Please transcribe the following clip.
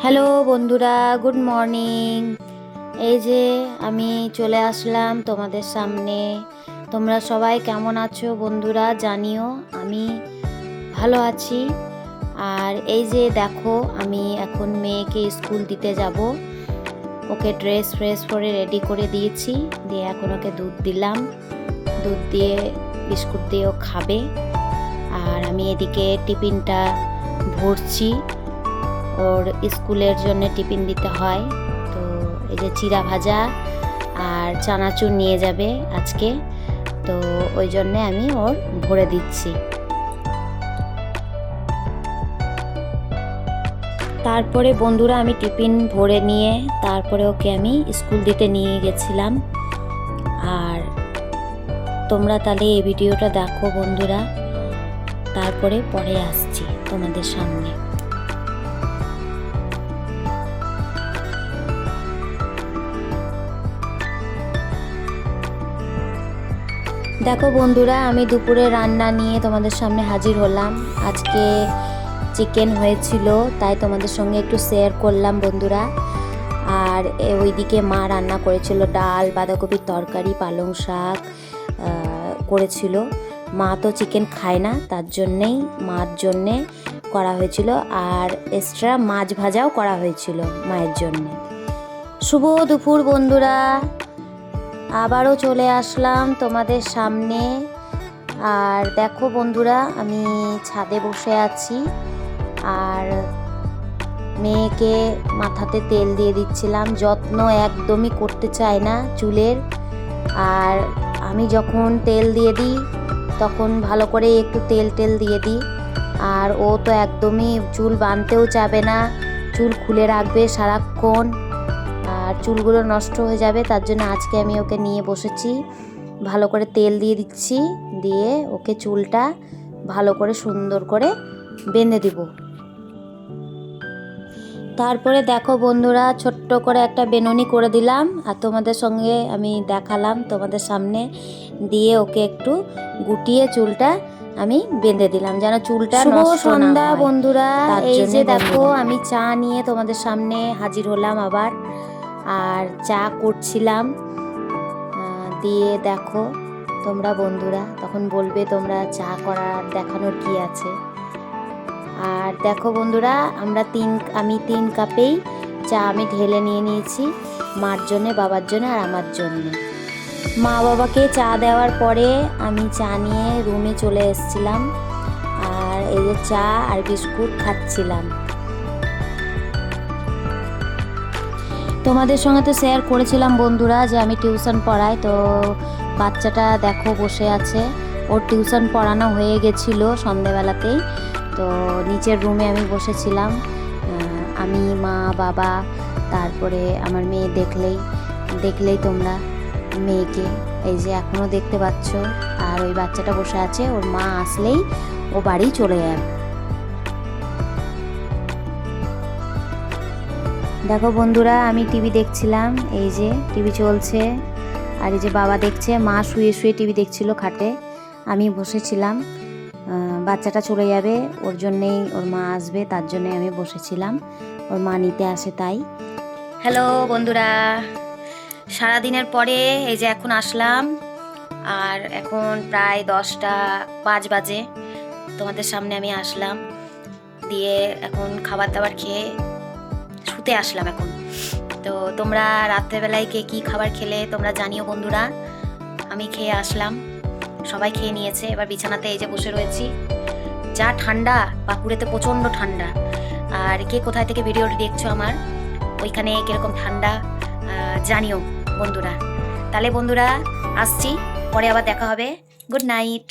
Hello বন্ধুরা, good morning. এই যে আমি চলে আসলাম তোমাদের সামনে। তোমরা সবাই কেমন আছো বন্ধুরা জানিও। আমি ভালো আছি। আর এই যে দেখো, আমি এখন মেয়েকে স্কুল দিতে যাব। ওকে ড্রেস ফ্রেস করে রেডি করে দিয়েছি, দিয়ে এখন ওকে দুধ দিলাম। দুধ দিয়ে বিস্কুট দিয়েও খাবে। আর আমি এদিকে টিফিনটা ভরছি, ওর স্কুলের জন্য টিফিন দিতে হয়। তো এই যে চিড়া ভাজা আর চানাচুর নিয়ে যাবে আজকে, তো ওই জন্যে আমি ওর ভরে দিচ্ছি। তারপরে বন্ধুরা আমি টিফিন ভরে নিয়ে তারপরে ওকে আমি স্কুল দিতে নিয়ে গেছিলাম। আর তোমরা তাহলে এই ভিডিওটা দেখো বন্ধুরা, তারপরে পরে আসছি তোমাদের সামনে। দেখো বন্ধুরা, আমি দুপুরে রান্না নিয়ে তোমাদের সামনে হাজির হলাম। আজকে চিকেন হয়েছিল, তাই তোমাদের সঙ্গে একটু শেয়ার করলাম বন্ধুরা। আর ওইদিকে মা রান্না করেছিল ডাল, বাঁধাকপির তরকারি, পালং শাক করেছিল। মা তো চিকেন খায় না, তার জন্যেই মার জন্যে করা হয়েছিল। আর এক্সট্রা মাছ ভাজাও করা হয়েছিল মায়ের জন্যে। শুভ দুপুর বন্ধুরা, আবারও চলে আসলাম তোমাদের সামনে। আর দেখো বন্ধুরা, আমি ছাদে বসে আছি আর মেয়েকে মাথাতে তেল দিয়ে দিচ্ছিলাম। যত্ন একদমই করতে চায় না চুলের। আর আমি যখন তেল দিয়ে দিই তখন ভালো করে একটু তেল দিয়ে দিই। আর ও তো একদমই চুল বাঁধতেও চাবে না, চুল খুলে রাখবে সারাক্ষণ, আর চুলগুলো নষ্ট হয়ে যাবে। তার জন্য আজকে আমি ওকে নিয়ে বসেছি, ভালো করে তেল দিয়ে দিচ্ছি, দিয়ে ওকে চুলটা ভালো করে সুন্দর করে বেঁধে দিব। তারপরে দেখো বন্ধুরা, ছোট্ট করে একটা বেনুনি করে দিলাম আর তোমাদের সঙ্গে আমি দেখালাম তোমাদের সামনে। দিয়ে ওকে একটু গুটিয়ে চুলটা আমি বেঁধে দিলাম, যেন চুলটা নষ্ট না হয়। বন্ধুরা এই যে দেখো, আমি চা নিয়ে তোমাদের সামনে হাজির হলাম আবার। আর চা করছিলাম, দিয়ে দেখো তোমরা বন্ধুরা, তখন বলবে তোমরা চা করার দেখানোর কি আছে। আর দেখো বন্ধুরা, আমি 3 কাপেই চা আমি ঢেলে নিয়ে নিয়েছি, মার জন্যে, বাবার জন্য আর আমার জন্য। মা বাবাকে চা দেওয়ার পরে আমি চা নিয়ে রুমে চলে এসেছিলাম। আর এই যে চা আর বিস্কুট খাচ্ছিলাম। তোমাদের সঙ্গে তো শেয়ার করেছিলাম বন্ধুরা যে আমি টিউশন পড়াই। তো বাচ্চাটা দেখো বসে আছে, ওর টিউশন পড়ানো হয়ে গেছিলো সন্ধেবেলাতেই। তো নিচের রুমে আমি বসেছিলাম, আমি, মা, বাবা, তারপরে আমার মেয়ে। দেখলেই তোমরা মেয়েকে, এই যে এখনও দেখতে পাচ্ছ। আর ওই বাচ্চাটা বসে আছে, ওর মা আসলেই ও বাড়ি চলে যাবে। দেখো বন্ধুরা, আমি টিভি দেখছিলাম, এই যে টিভি চলছে। আর এই যে বাবা দেখছে, মা শুয়ে শুয়ে টিভি দেখছিল খাটে, আমি বসেছিলাম। বাচ্চাটা চলে যাবে, ওর জন্যেই, ওর মা আসবে তার জন্যে আমি বসেছিলাম, ওর মা নিতে আসে তাই। হ্যালো বন্ধুরা, সারাদিনের পরে এই যে এখন আসলাম। আর এখন প্রায় 10টা 5 বাজে তোমাদের সামনে আমি আসলাম। দিয়ে এখন খাবার দাবার খেয়ে শুতে আসলাম এখন। তো তোমরা রাত্রেবেলায় কে কী খাবার খেলে তোমরা জানিও বন্ধুরা। আমি খেয়ে আসলাম, সবাই খেয়ে নিয়েছে। এবার বিছানাতে এই যে বসে রয়েছি। যা ঠান্ডা, বাঁকুড়েতে প্রচণ্ড ঠান্ডা। আর কে কোথায় থেকে ভিডিওটি দেখছো আমার, ওইখানে কীরকম ঠান্ডা জানিও বন্ধুরা। তাহলে বন্ধুরা আসছি, পরে আবার দেখা হবে। Good night.